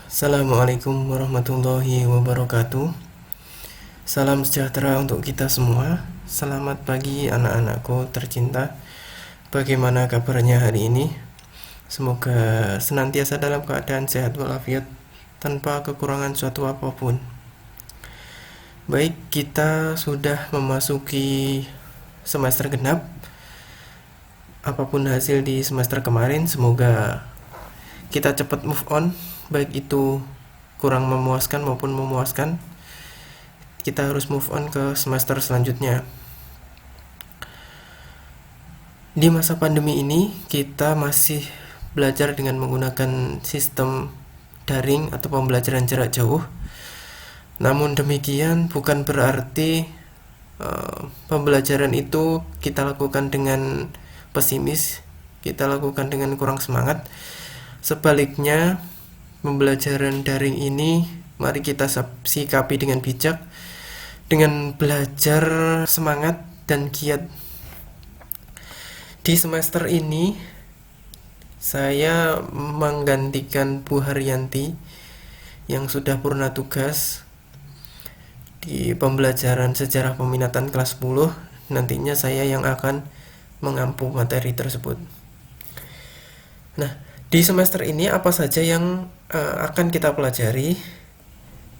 Assalamualaikum warahmatullahi wabarakatuh. Salam sejahtera untuk kita semua. Selamat pagi anak-anakku tercinta. Bagaimana kabarnya hari ini? Semoga senantiasa dalam keadaan sehat walafiat tanpa kekurangan suatu apapun. Baik, kita sudah memasuki semester genap. Apapun hasil di semester kemarin, semoga kita cepat move on, baik itu kurang memuaskan maupun memuaskan. Kita harus move on ke semester selanjutnya. Di masa pandemi ini kita masih belajar dengan menggunakan sistem daring atau pembelajaran jarak jauh. Namun demikian bukan berarti pembelajaran itu kita lakukan dengan pesimis, kita lakukan dengan kurang semangat. Sebaliknya, pembelajaran daring ini mari kita sikapi dengan bijak, dengan belajar semangat dan giat. Di semester ini saya menggantikan Bu Haryanti yang sudah purna tugas di pembelajaran sejarah peminatan kelas 10. Nantinya saya yang akan mengampu materi tersebut. Nah, di semester ini apa saja yang akan kita pelajari?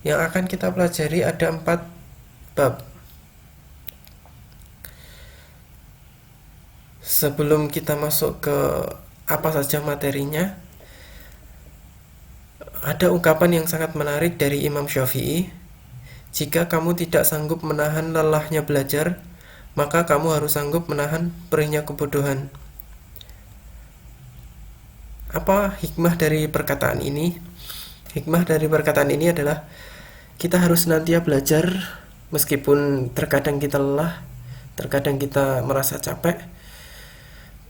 Yang akan kita pelajari ada 4 bab. Sebelum kita masuk ke apa saja materinya, ada ungkapan yang sangat menarik dari Imam Syafi'i. Jika kamu tidak sanggup menahan lelahnya belajar, maka kamu harus sanggup menahan perihnya kebodohan. Apa hikmah dari perkataan ini? Hikmah dari perkataan ini adalah kita harus senantiasa belajar meskipun terkadang kita lelah, terkadang kita merasa capek.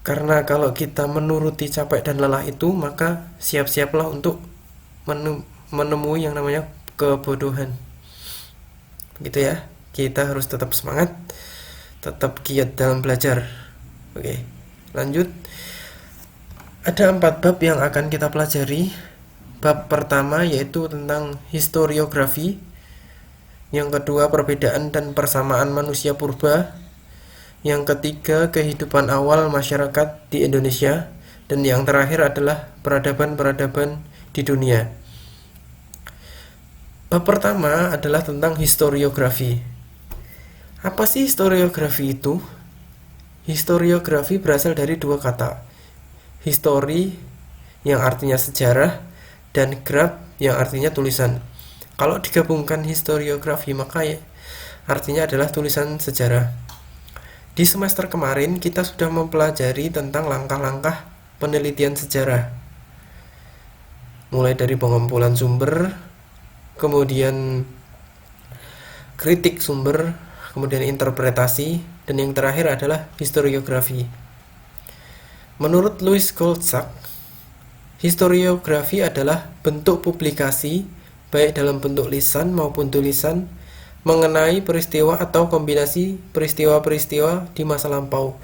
Karena kalau kita menuruti capek dan lelah itu, maka siap-siaplah untuk menemui yang namanya kebodohan. Begitu ya. Kita harus tetap semangat, tetap giat dalam belajar. Oke, lanjut. Ada 4 bab yang akan kita pelajari. Bab pertama yaitu tentang historiografi. Yang kedua, perbedaan dan persamaan manusia purba. Yang ketiga, kehidupan awal masyarakat di Indonesia. Dan yang terakhir adalah peradaban-peradaban di dunia. Bab pertama adalah tentang historiografi. Apa sih historiografi itu? Historiografi berasal dari 2 kata. History yang artinya sejarah dan graph yang artinya tulisan. Kalau digabungkan historiografi maka artinya adalah tulisan sejarah. Di semester kemarin kita sudah mempelajari tentang langkah-langkah penelitian sejarah. Mulai dari pengumpulan sumber, kemudian kritik sumber, kemudian interpretasi, dan yang terakhir adalah historiografi. Menurut Louis Goldsack, historiografi adalah bentuk publikasi, baik dalam bentuk lisan maupun tulisan, mengenai peristiwa atau kombinasi peristiwa-peristiwa di masa lampau.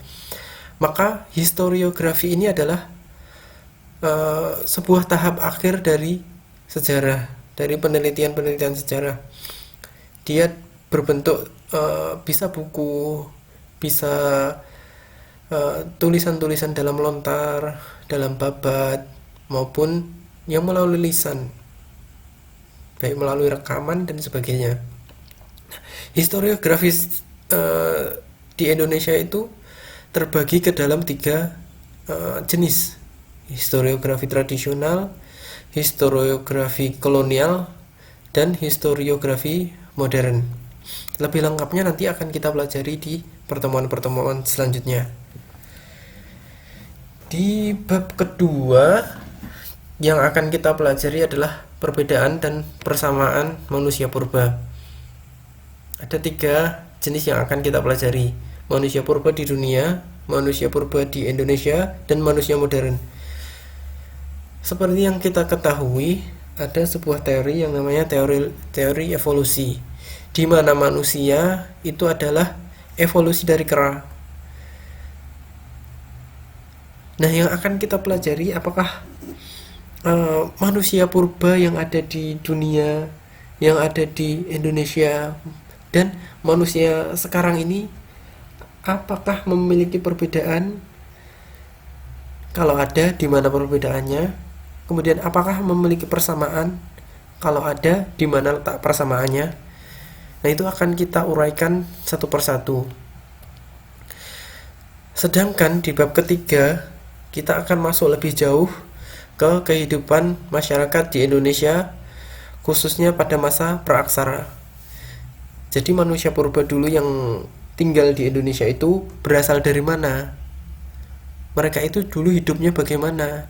Maka historiografi ini adalah sebuah tahap akhir dari sejarah, dari penelitian-penelitian sejarah. Dia berbentuk bisa buku, bisa tulisan-tulisan dalam lontar, dalam babat, maupun yang melalui lisan, baik melalui rekaman dan sebagainya. Historiografi di Indonesia itu terbagi ke dalam 3 jenis: historiografi tradisional, historiografi kolonial, dan historiografi modern. Lebih lengkapnya nanti akan kita pelajari di pertemuan-pertemuan selanjutnya. Di bab kedua yang akan kita pelajari adalah perbedaan dan persamaan manusia purba. Ada 3 jenis yang akan kita pelajari: manusia purba di dunia, manusia purba di Indonesia, dan manusia modern. Seperti yang kita ketahui, ada sebuah teori yang namanya teori evolusi, di mana manusia itu adalah evolusi dari kera. Nah, yang akan kita pelajari apakah manusia purba yang ada di dunia, yang ada di Indonesia, dan manusia sekarang ini, apakah memiliki perbedaan? Kalau ada, di mana perbedaannya? Kemudian apakah memiliki persamaan? Kalau ada, di mana letak persamaannya? Nah, itu akan kita uraikan satu persatu. Sedangkan di bab ketiga, kita akan masuk lebih jauh ke kehidupan masyarakat di Indonesia, khususnya pada masa praaksara. Jadi manusia purba dulu yang tinggal di Indonesia itu berasal dari mana? Mereka itu dulu hidupnya bagaimana?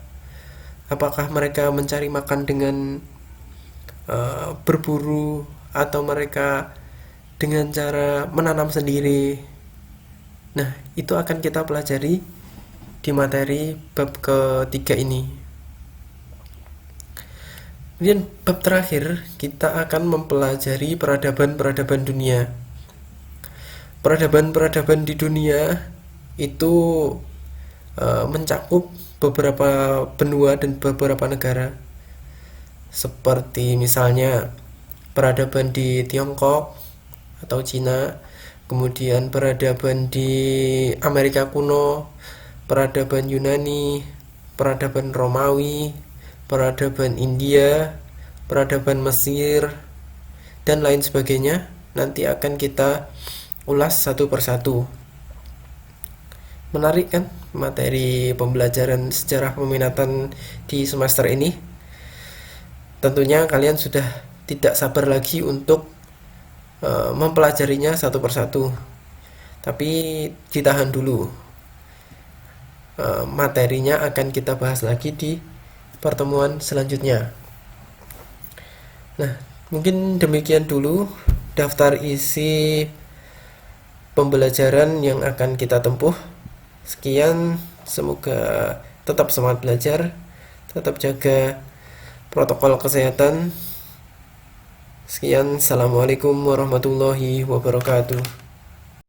Apakah mereka mencari makan dengan berburu, atau mereka dengan cara menanam sendiri? Nah, itu akan kita pelajari di materi bab ketiga ini. Kemudian bab terakhir, kita akan mempelajari peradaban-peradaban dunia. Peradaban-peradaban di dunia itu mencakup beberapa benua dan beberapa negara. Seperti misalnya peradaban di Tiongkok atau Cina, kemudian peradaban di Amerika kuno, peradaban Yunani, peradaban Romawi, peradaban India, peradaban Mesir, dan lain sebagainya. Nanti akan kita ulas satu persatu. Menarik kan materi pembelajaran sejarah peminatan di semester ini? Tentunya kalian sudah tidak sabar lagi untuk mempelajarinya satu persatu. Tapi ditahan dulu. Materinya akan kita bahas lagi di pertemuan selanjutnya. Nah, mungkin demikian dulu daftar isi pembelajaran yang akan kita tempuh. Sekian, semoga tetap semangat belajar, tetap jaga protokol kesehatan. Sekian, assalamualaikum warahmatullahi wabarakatuh.